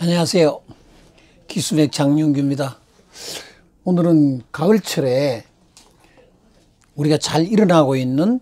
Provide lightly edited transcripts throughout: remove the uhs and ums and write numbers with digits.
안녕하세요. 기술의 장윤규입니다. 오늘은 가을철에 우리가 잘 일어나고 있는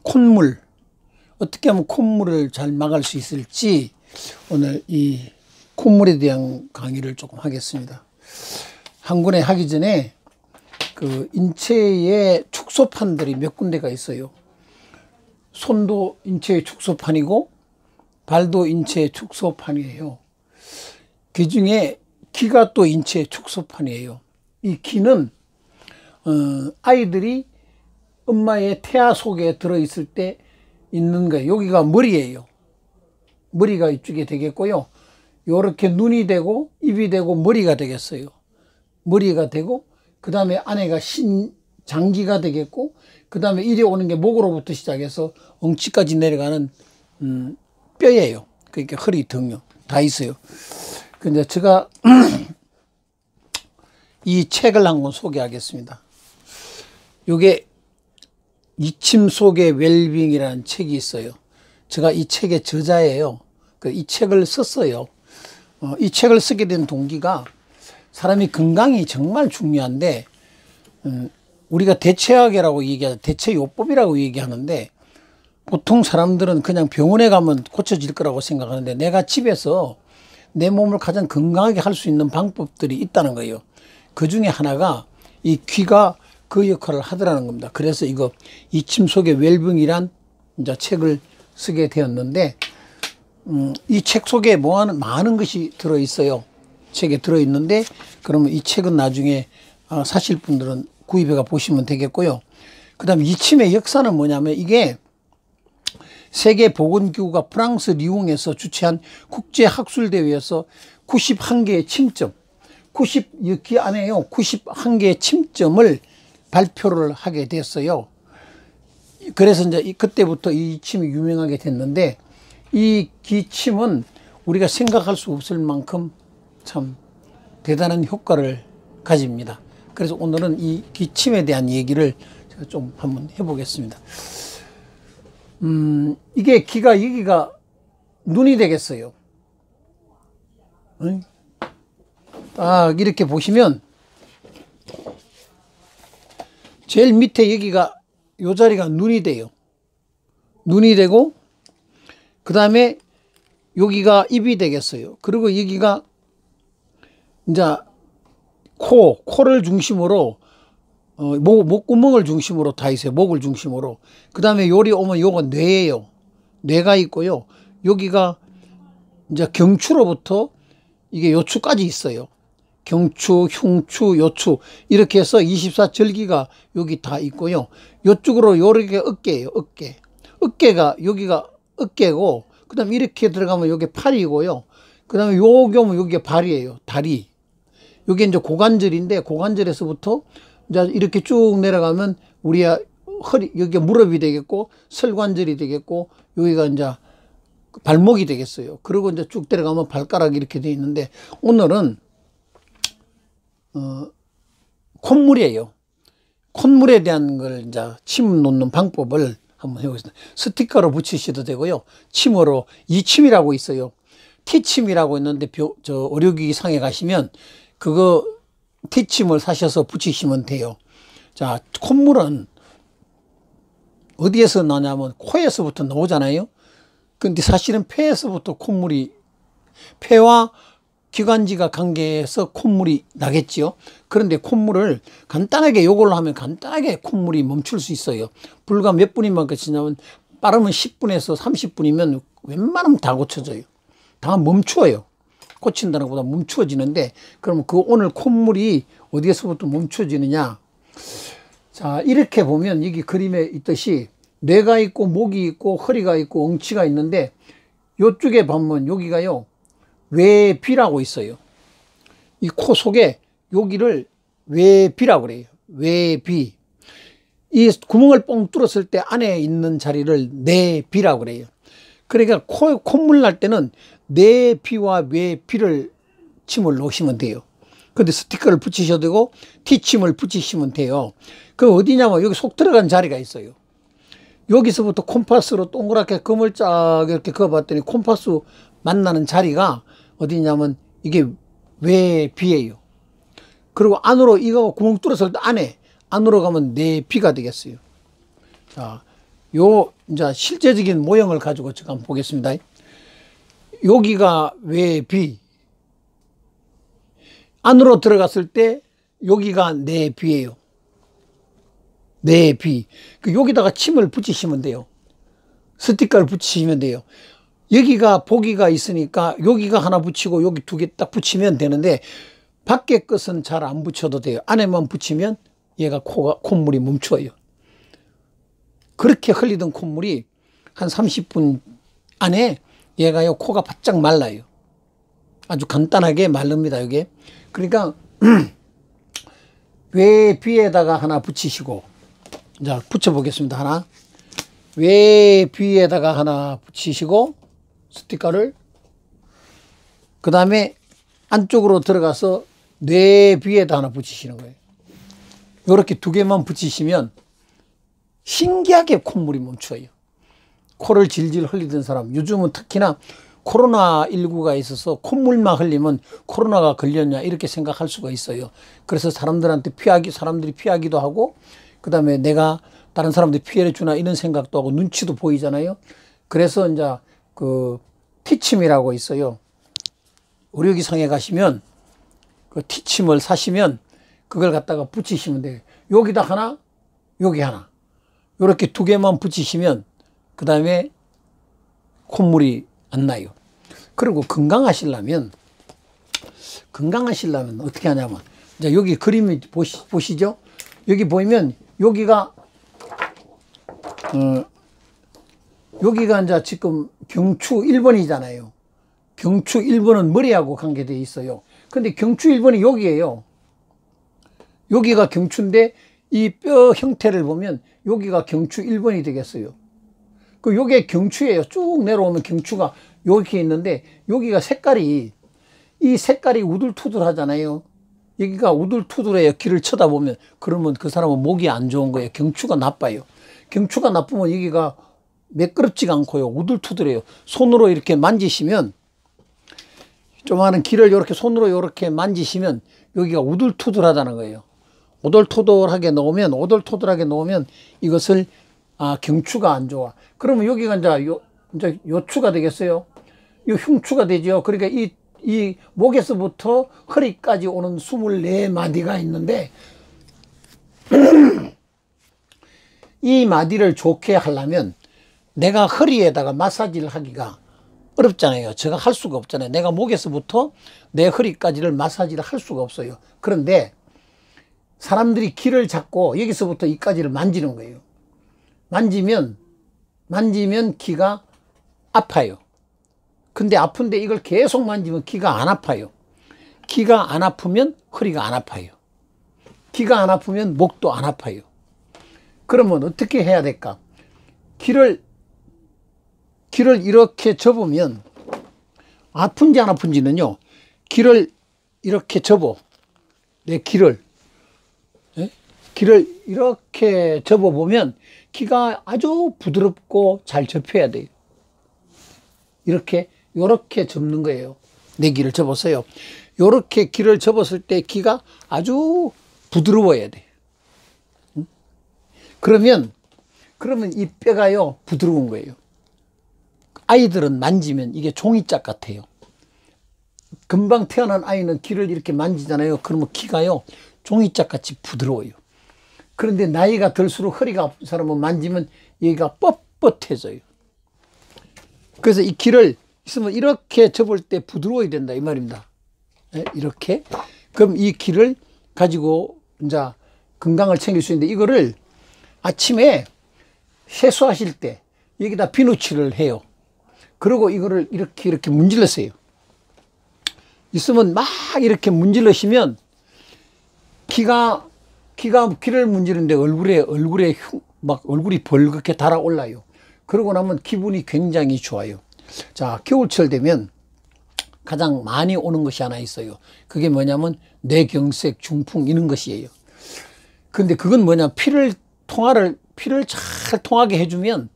콧물, 어떻게 하면 콧물을 잘 막을 수 있을지 오늘 이 콧물에 대한 강의를 조금 하겠습니다. 한 권에 하기 전에 그 인체의 축소판들이 몇 군데가 있어요. 손도 인체의 축소판이고 발도 인체의 축소판이에요. 그 중에 귀가 또 인체의 축소판이에요. 이 귀는 아이들이 엄마의 태아 속에 들어있을 때 있는 거예요. 여기가 머리예요. 머리가 이쪽에 되겠고요. 요렇게 눈이 되고 입이 되고 머리가 되겠어요. 머리가 되고 그 다음에 안에가 장기가 되겠고 그 다음에 이리 오는 게 목으로부터 시작해서 엉치까지 내려가는 뼈예요. 그러니까 허리, 등요 다 있어요. 근데 제가 이 책을 한 권 소개하겠습니다. 요게 이침 속의 웰빙이라는 책이 있어요. 제가 이 책의 저자예요. 이 책을 썼어요. 이 책을 쓰게 된 동기가 사람이 건강이 정말 중요한데 우리가 대체학이라고 얘기하죠. 대체요법이라고 얘기하는데 보통 사람들은 그냥 병원에 가면 고쳐질 거라고 생각하는데 내가 집에서 내 몸을 가장 건강하게 할 수 있는 방법들이 있다는 거예요. 그 중에 하나가 이 귀가 그 역할을 하더라는 겁니다. 그래서 이거 이침 속의 웰빙이란 이제 책을 쓰게 되었는데 이 책 속에 많은 것이 들어있어요. 책에 들어있는데 그러면 이 책은 나중에 사실 분들은 구입해가 보시면 되겠고요. 그 다음에 이침의 역사는 뭐냐면 이게 세계보건기구가 프랑스 리옹에서 주최한 국제학술대회에서 91개의 침점, 여기 안에요. 91개의 침점을 발표를 하게 됐어요. 그래서 이제 그때부터 이 침이 유명하게 됐는데 이 기침은 우리가 생각할 수 없을 만큼 참 대단한 효과를 가집니다. 그래서 오늘은 이 기침에 대한 얘기를 제가 좀 한번 해보겠습니다. 이게 귀가 여기가 눈이 되겠어요. 딱 이렇게 보시면 제일 밑에 여기가 요 자리가 눈이 돼요. 눈이 되고 그 다음에 여기가 입이 되겠어요. 그리고 여기가 이제 코를 중심으로 목구멍을 중심으로 다 있어요. 목을 중심으로. 그 다음에 요리 오면 요거 뇌예요. 뇌가 있고요. 여기가 이제 경추로부터 이게 요추까지 있어요. 경추, 흉추, 요추 이렇게 해서 24절기가 여기 다 있고요. 요쪽으로 요렇게 어깨예요. 어깨가 여기가 어깨고 그 다음에 이렇게 들어가면 여기 팔이고요. 그 다음에 여기 오면 여기가 발이에요. 다리. 여기 이제 고관절인데 고관절에서부터 이제 이렇게 쭉 내려가면 우리가 허리, 여기가 무릎이 되겠고, 설관절이 되겠고, 여기가 이제 발목이 되겠어요. 그리고 이제 쭉 내려가면 발가락이 이렇게 되어 있는데, 오늘은, 콧물이에요. 콧물에 대한 걸 이제 침 놓는 방법을 한번 해보겠습니다. 스티커로 붙이셔도 되고요. 침으로, 이침이라고 있어요. T침이라고 있는데, 의료기기 상에 가시면, 그거, T침을 사셔서 붙이시면 돼요. 자, 콧물은 어디에서 나냐면 코에서부터 나오잖아요. 근데 사실은 폐에서부터 콧물이, 폐와 기관지가 관계해서 콧물이 나겠지요. 그런데 콧물을 간단하게 요걸로 하면 간단하게 콧물이 멈출 수 있어요. 불과 몇 분이면 끝이냐면 빠르면 10분에서 30분이면 웬만하면 다 고쳐져요. 다 멈추어요. 고친다는 것보다 멈추어지는데 그러면 오늘 콧물이 어디에서부터 멈춰지느냐. 자, 이렇게 보면 여기 그림에 있듯이 뇌가 있고 목이 있고 허리가 있고 엉치가 있는데 이쪽에 보면 여기가요 외비라고 있어요. 이 코 속에 여기를 외비라고 그래요. 외비. 이 구멍을 뻥 뚫었을 때 안에 있는 자리를 내비라고 그래요. 그러니까 콧물 날 때는 내비와 외비를 침을 놓으시면 돼요. 근데 스티커를 붙이셔도 되고 T침을 붙이시면 돼요. 그 어디냐면 여기 속 들어간 자리가 있어요. 여기서부터 콤파스로 동그랗게 금을 쫙 이렇게 그어봤더니 콤파스 만나는 자리가 어디냐면 이게 외비예요. 그리고 안으로 이거 구멍 뚫어서 안으로 가면 내비가 되겠어요. 자, 요 이제 실제적인 모형을 가지고 제가 한번 보겠습니다. 여기가 외비. 안으로 들어갔을 때 여기가 내비예요. 내비. 여기다가 침을 붙이시면 돼요. 스티커를 붙이시면 돼요. 여기가 보기가 있으니까 여기가 하나 붙이고 여기 두 개 딱 붙이면 되는데 밖에 것은 잘 안 붙여도 돼요. 안에만 붙이면 얘가 콧물이 멈춰요. 그렇게 흘리던 콧물이 한 30분 안에 얘가요 코가 바짝 말라요. 아주 간단하게 마릅니다. 이게. 그러니까 외비에다가 하나 붙이시고, 자 붙여 보겠습니다. 하나 외비에다가 하나 붙이시고 스티커를, 그 다음에 안쪽으로 들어가서 뇌비에다 하나 붙이시는 거예요. 이렇게 두 개만 붙이시면 신기하게 콧물이 멈춰요. 코를 질질 흘리던 사람, 요즘은 특히나 코로나19가 있어서 콧물만 흘리면 코로나가 걸렸냐 이렇게 생각할 수가 있어요. 그래서 사람들한테 사람들이 피하기도 하고, 그 다음에 내가 다른 사람들이 피해를 주나 이런 생각도 하고 눈치도 보이잖아요. 그래서 이제 그 티침이라고 있어요. 의료기상에 가시면 그 티침을 사시면 그걸 갖다가 붙이시면 돼요. 여기다 하나, 여기 하나. 이렇게 두 개만 붙이시면 그 다음에 콧물이 안 나요. 그리고 건강하시려면 어떻게 하냐면, 이제 여기 그림이 보시죠? 여기 보이면 여기가 여기가 이제 지금 경추 1번이잖아요. 경추 1번은 머리하고 관계되어 있어요. 근데 경추 1번이 여기에요. 여기가 경추인데 이 뼈 형태를 보면 여기가 경추 1번이 되겠어요. 요게 경추예요. 쭉 내려오면 경추가 이렇게 있는데 여기가 색깔이, 이 색깔이 우둘투둘 하잖아요. 여기가 우둘투둘해요. 길을 쳐다보면. 그러면 그 사람은 목이 안 좋은 거예요. 경추가 나빠요. 경추가 나쁘면 여기가 매끄럽지가 않고요. 우둘투둘해요. 손으로 이렇게 만지시면, 조그마한 길을 이렇게 손으로 이렇게 만지시면 여기가 우둘투둘하다는 거예요. 오돌토돌하게 놓으면 이것을 경추가 안 좋아. 그러면 여기가 이제 요추가 되겠어요. 이 흉추가 되죠. 그러니까 이 목에서부터 허리까지 오는 24마디가 있는데 이 마디를 좋게 하려면 내가 허리에다가 마사지를 하기가 어렵잖아요. 제가 할 수가 없잖아요. 내가 목에서부터 내 허리까지를 마사지를 할 수가 없어요. 그런데 사람들이 귀를 잡고 여기서부터 이까지를 만지는 거예요. 만지면 귀가 아파요. 근데 아픈데 이걸 계속 만지면 귀가 안 아파요. 귀가 안 아프면 허리가 안 아파요. 귀가 안 아프면 목도 안 아파요. 그러면 어떻게 해야 될까? 귀를 이렇게 접으면, 아픈지 안 아픈지는요, 귀를 이렇게 접어. 내 귀를 이렇게 접어보면 귀가 아주 부드럽고 잘 접혀야 돼요. 이렇게 접는 거예요. 내 귀를 접었어요. 이렇게 귀를 접었을 때 귀가 아주 부드러워야 돼요. 그러면 이 뼈가요 부드러운 거예요. 아이들은 만지면 이게 종이짝 같아요. 금방 태어난 아이는 귀를 이렇게 만지잖아요. 그러면 귀가요 종이짝 같이 부드러워요. 그런데 나이가 들수록 허리가 아픈 사람은 만지면 여기가 뻣뻣해져요. 그래서 이 귀를 있으면 이렇게 접을 때 부드러워야 된다 이 말입니다. 이렇게. 그럼 이 귀를 가지고 이제 건강을 챙길 수 있는데, 이거를 아침에 세수하실 때 여기다 비누칠을 해요. 그리고 이거를 이렇게 문질렀어요. 있으면 막 이렇게 문질러시면 귀를 문지르는데 얼굴에 막 얼굴이 벌겋게 달아올라요. 그러고 나면 기분이 굉장히 좋아요. 자, 겨울철 되면 가장 많이 오는 것이 하나 있어요. 그게 뭐냐면 뇌경색, 중풍 이런 것이에요. 근데 그건 뭐냐, 피를 잘 통하게 해주면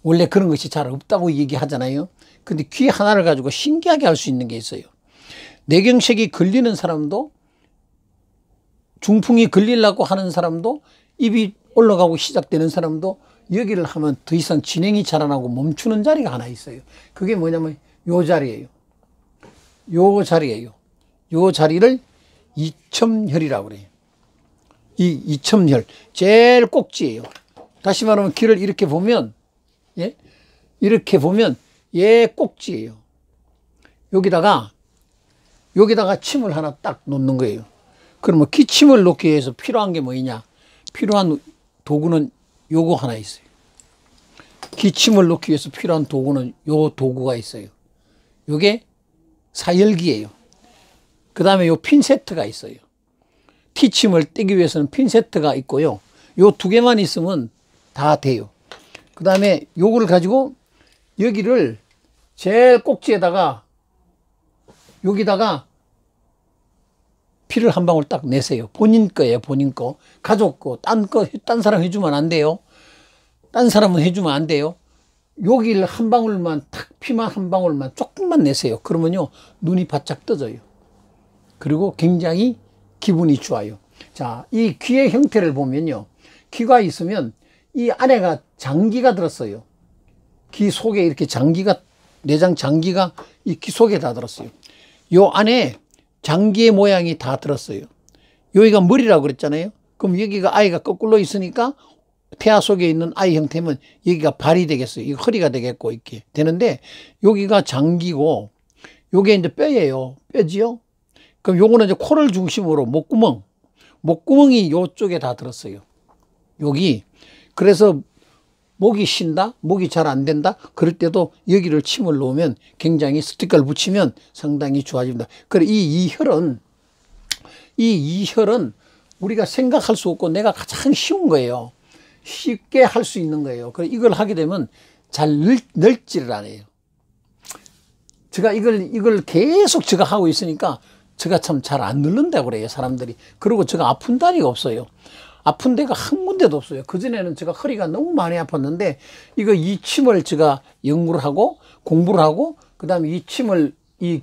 원래 그런 것이 잘 없다고 얘기하잖아요. 근데 귀 하나를 가지고 신기하게 할 수 있는 게 있어요. 뇌경색이 걸리는 사람도, 중풍이 걸리려고 하는 사람도, 입이 올라가고 시작되는 사람도 여기를 하면 더 이상 진행이 잘 안 하고 멈추는 자리가 하나 있어요. 그게 뭐냐면 요 자리예요. 요 자리예요. 요 자리를 이첨혈이라고 그래요. 이 이첨혈 제일 꼭지예요. 다시 말하면 귀를 이렇게 보면, 예? 이렇게 보면 얘 꼭지예요. 여기다가 침을 하나 딱 놓는 거예요. 그러면 기침을 놓기 위해서 필요한 게 뭐냐? 필요한 도구는 요거 하나 있어요. 기침을 놓기 위해서 필요한 도구는 요 도구가 있어요. 요게 사열기예요. 그 다음에 요 핀세트가 있어요. 티침을 떼기 위해서는 핀세트가 있고요. 요 두 개만 있으면 다 돼요. 그 다음에 요거를 가지고 여기를 제일 꼭지에다가 여기다가 피를 한 방울 딱 내세요. 본인 거예요, 본인 거. 가족 거, 딴 사람 해주면 안 돼요. 딴 사람은 해주면 안 돼요. 여기를 한 방울만, 탁 피만 한 방울만 조금만 내세요. 그러면요, 눈이 바짝 떠져요. 그리고 굉장히 기분이 좋아요. 자, 이 귀의 형태를 보면요, 귀가 있으면 이 안에가 장기가 들었어요. 귀 속에 이렇게 장기가, 내장 장기가 이 귀 속에 다 들었어요. 요 안에 장기의 모양이 다 들었어요. 여기가 머리라고 그랬잖아요. 그럼 여기가 아이가 거꾸로 있으니까 태아 속에 있는 아이 형태면 여기가 발이 되겠어요. 이거 허리가 되겠고 이렇게 되는데, 여기가 장기고 요게 이제 뼈예요. 뼈지요. 그럼 요거는 이제 코를 중심으로 목구멍이 요쪽에 다 들었어요. 여기. 그래서 목이 쉰다, 목이 잘 안 된다, 그럴 때도 여기를 침을 놓으면, 굉장히 스티커를 붙이면 상당히 좋아집니다. 그래, 이 이혈은 우리가 생각할 수 없고 내가 가장 쉬운 거예요. 쉽게 할 수 있는 거예요. 그래, 이걸 하게 되면 잘 늙지를 않아요. 제가 이걸 계속 제가 하고 있으니까 제가 참 잘 안 늙는다고 그래요, 사람들이. 그리고 제가 아픈 다리가 없어요. 아픈 데가 한 군데도 없어요. 그전에는 제가 허리가 너무 많이 아팠는데, 이 침을 제가 연구를 하고 공부를 하고, 그 다음에 이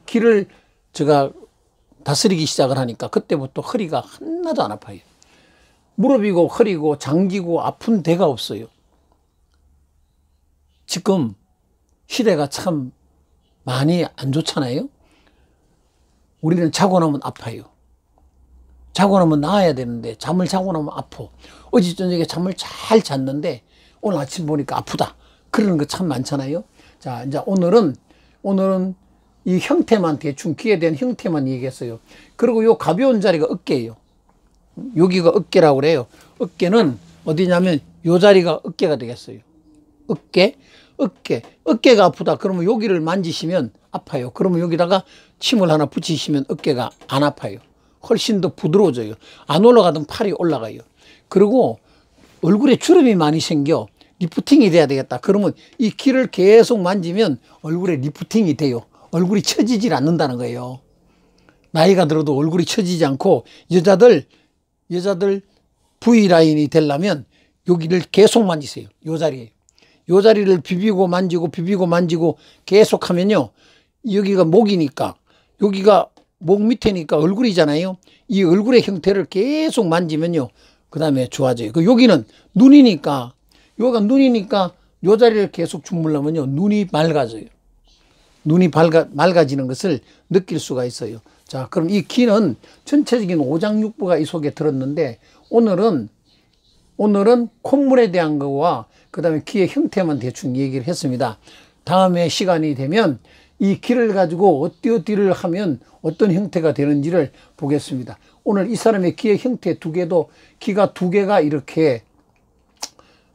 귀를 제가 다스리기 시작을 하니까 그때부터 허리가 하나도 안 아파요. 무릎이고 허리고 장기고 아픈 데가 없어요. 지금 시대가 참 많이 안 좋잖아요. 우리는 자고 나면 아파요. 자고 나면 나아야 되는데 잠을 자고 나면 아파. 어제 저녁에 잠을 잘 잤는데 오늘 아침 보니까 아프다. 그러는 거 참 많잖아요. 자, 이제 오늘은 이 형태만, 대충 귀에 대한 형태만 얘기했어요. 그리고 요 가벼운 자리가 어깨예요. 여기가 어깨라고 그래요. 어깨는 어디냐면 요 자리가 어깨가 되겠어요. 어깨가 아프다. 그러면 여기를 만지시면 아파요. 그러면 여기다가 침을 하나 붙이시면 어깨가 안 아파요. 훨씬 더 부드러워져요. 안 올라가던 팔이 올라가요. 그리고 얼굴에 주름이 많이 생겨. 리프팅이 돼야 되겠다. 그러면 이 귀를 계속 만지면 얼굴에 리프팅이 돼요. 얼굴이 처지질 않는다는 거예요. 나이가 들어도 얼굴이 처지지 않고, 여자들 V라인이 되려면 여기를 계속 만지세요. 요 자리에. 요 자리를 비비고 만지고 계속 하면요, 여기가 목이니까, 여기가 목 밑에니까 얼굴이잖아요. 이 얼굴의 형태를 계속 만지면요, 그 다음에 좋아져요. 여기는 눈이니까, 여기가 눈이니까 요 자리를 계속 주물러면요, 눈이 맑아져요. 눈이 맑아지는 것을 느낄 수가 있어요. 자, 그럼 이 귀는 전체적인 오장육부가 이 속에 들었는데, 오늘은 콧물에 대한 거와 그 다음에 귀의 형태만 대충 얘기를 했습니다. 다음에 시간이 되면 이 귀를 가지고 어디를 하면 어떤 형태가 되는지를 보겠습니다. 오늘 이 사람의 귀의 형태 두 개도, 귀가 두 개가 이렇게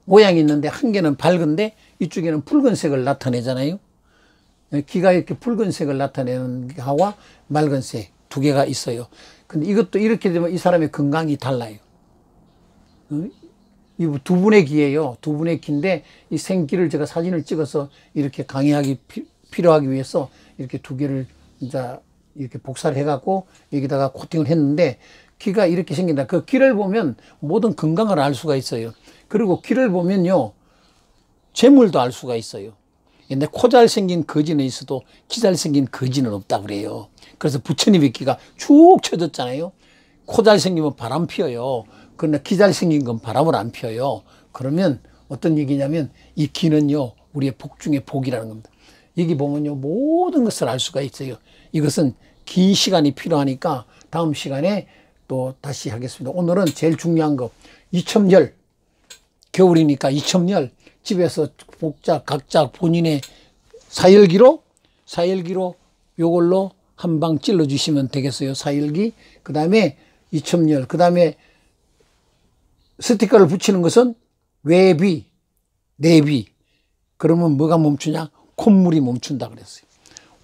모양이 있는데, 한 개는 밝은데 이쪽에는 붉은색을 나타내잖아요. 귀가 이렇게 붉은색을 나타내는 거와 맑은색 두 개가 있어요. 근데 이것도 이렇게 되면 이 사람의 건강이 달라요. 이 두 분의 귀예요. 두 분의 귀인데, 이 생귀를 제가 사진을 찍어서 이렇게 강의하기 필요하기 위해서 이렇게 두 개를 이제 이렇게 복사를 해갖고 여기다가 코팅을 했는데, 귀가 이렇게 생긴다. 그 귀를 보면 모든 건강을 알 수가 있어요. 그리고 귀를 보면요, 재물도 알 수가 있어요. 근데 코 잘생긴 거지는 있어도 키 잘생긴 거지는 없다 그래요. 그래서 부처님의 귀가 쭉 쳐졌잖아요. 코 잘생기면 바람 피어요. 그러나 키 잘생긴 건 바람을 안 피어요. 그러면 어떤 얘기냐면 이 귀는요, 우리의 복 중에 복이라는 겁니다. 여기 보면요, 모든 것을 알 수가 있어요. 이것은 긴 시간이 필요하니까 다음 시간에 또 다시 하겠습니다. 오늘은 제일 중요한 거, 이첨열, 겨울이니까 이첨열, 집에서 각자 본인의 사열기로 요걸로 한 방 찔러 주시면 되겠어요. 사열기. 그 다음에 이첨열, 그 다음에 스티커를 붙이는 것은 외비, 내비. 그러면 뭐가 멈추냐? 콧물이 멈춘다 그랬어요.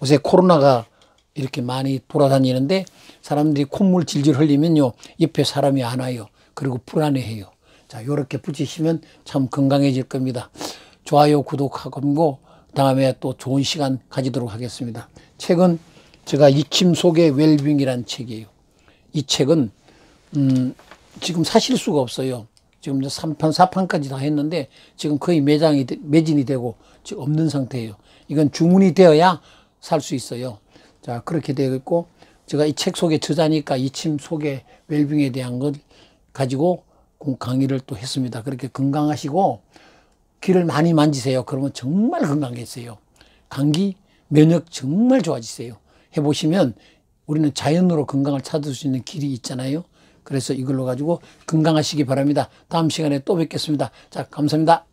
요새 코로나가 이렇게 많이 돌아다니는데 사람들이 콧물 질질 흘리면요, 옆에 사람이 안 와요. 그리고 불안해해요. 자, 요렇게 붙이시면 참 건강해질 겁니다. 좋아요, 구독하고 다음에 또 좋은 시간 가지도록 하겠습니다. 책은 제가 이침 속의 웰빙이라는 책이에요. 이 책은 지금 사실 수가 없어요. 지금 3판, 4판까지 다 했는데 지금 거의 매진이 되고 지금 없는 상태예요. 이건 주문이 되어야 살 수 있어요. 자, 그렇게 되어 있고, 제가 이 책 속의 저자니까 이침 속의 웰빙에 대한 걸 가지고 강의를 또 했습니다. 그렇게 건강하시고 귀를 많이 만지세요. 그러면 정말 건강해지세요. 감기, 면역 정말 좋아지세요. 해보시면 우리는 자연으로 건강을 찾을 수 있는 길이 있잖아요. 그래서 이걸로 가지고 건강하시기 바랍니다. 다음 시간에 또 뵙겠습니다. 자, 감사합니다.